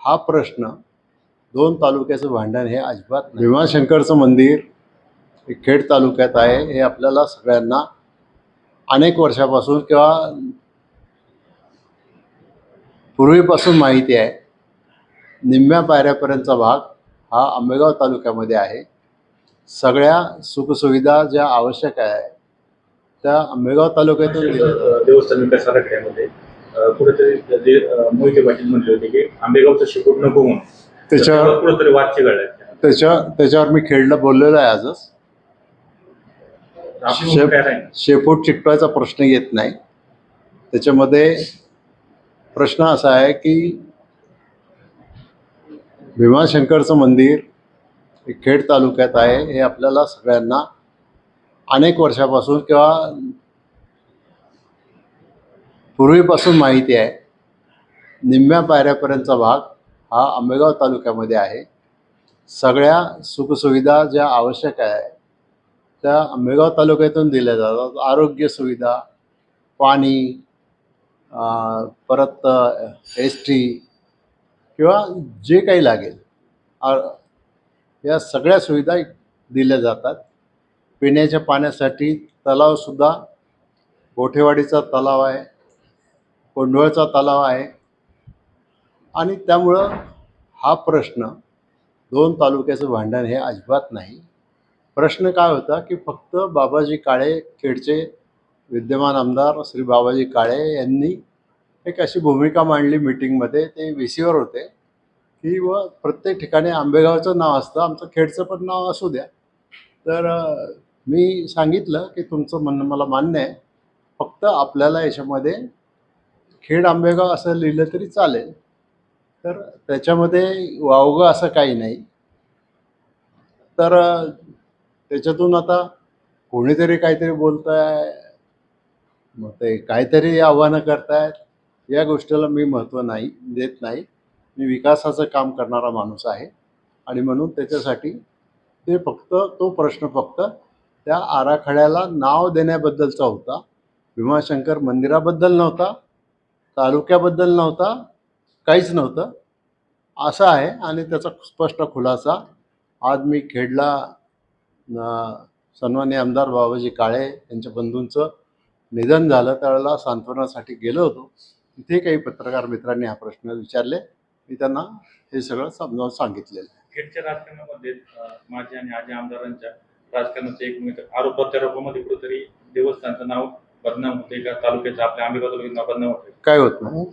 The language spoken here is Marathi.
हा प्रश्न दोन तालुक्याचं भांडण हे अजिबात नाही. भीमाशंकरचं मंदिर हे खेड तालुक्यात आहे हे आपल्याला सगळ्यांना अनेक वर्षापासून किंवा पूर्वीपासून माहिती आहे. निम्म्या पायऱ्यापर्यंतचा भाग हा आंबेगाव तालुक्यामध्ये आहे. सगळ्या सुखसुविधा ज्या आवश्यक आहे त्या आंबेगाव तालुक्यातून दिल्या जातात. देवस्थान विकास आराखड्यामध्ये कुठेतरी जे मोहिते पाटील म्हटले होते की आंबेगावचं शेपूट नको म्हणून त्याच्यावर कुठेतरी वाद चिघळला. त्याच्यावर मी खेळला बोललेलो आहे आजच. शेपूट चिकटवायचा प्रश्न येत नाही. त्याच्यामध्ये प्रश्न असा आहे की भीमाशंकरचं मंदिर हे खेड तालुक्यात आहे हे आपल्याला सगळ्यांना अनेक वर्षापासून किंवा पूर्वीपासून माहिती आहे. निम्म्या पायऱ्यापर्यंतचा भाग हा आंबेगाव तालुक्यामध्ये आहे. सगळ्या सुखसुविधा ज्या आवश्यक आहे त्या आंबेगाव तालुक्यातून दिल्या जातात. आरोग्य सुविधा, पाणी, परत ST किंवा जे काही लागेल या सगळ्या सुविधा दिल्या जातात. पिण्याच्या पाण्यासाठी तलावसुद्धा गोठेवाडीचा तलाव आहे, कोंडवळचा तलाव आहे आणि त्यामुळं हा प्रश्न दोन तालुक्याचं भांडण हे अजिबात नाही. प्रश्न काय होता की फक्त बाबाजी काळे, खेडचे विद्यमान आमदार श्री बाबाजी काळे यांनी एक अशी भूमिका मांडली मीटिंगमध्ये. ते VCवर होते की व प्रत्येक ठिकाणी आंबेगावचं नाव असतं, आमचं खेडचं पण नाव असू द्या. तर मी सांगितलं की तुमचं म्हणणं मला मान्य आहे, फक्त आपल्याला याच्यामध्ये खेड आंबेगाव असं लिहिलं तरी चालेल. तर त्याच्यामध्ये वावगं असं काही नाही. तर त्याच्यातून आता कोणीतरी काहीतरी बोलत आहे, मग ते काहीतरी आव्हानं करतायत. या गोष्टीला मी महत्त्व देत नाही. मी विकासाचं काम करणारा माणूस आहे आणि म्हणून त्याच्यासाठी तो प्रश्न फक्त त्या आराखड्याला नाव देण्याबद्दलचा होता. भीमाशंकर मंदिराबद्दल नव्हता, तालुक्याबद्दल नव्हता, काहीच नव्हतं असं आहे. आणि त्याचा स्पष्ट खुलासा आज मी खेडला सन्माननीय आमदार बाबाजी काळे यांच्या बंधूंचं निधन झालं त्यावेळेला सांत्वनासाठी गेलो होतो. तिथे काही पत्रकार मित्रांनी हा प्रश्न विचारले. मी त्यांना हे सगळं समजावून सांगितलेलं आहे. खेडच्या राजकारणामध्ये माजी आणि आजी आमदारांच्या राजकारणाचे एक आरोप प्रत्यारोपामध्ये कुठेतरी देवस्थानचं नाव बदनाम होते का तालुक्याचं आपल्या आंबेगाव तालुक्याचं नाव बदनाम होते? काय होत नाही.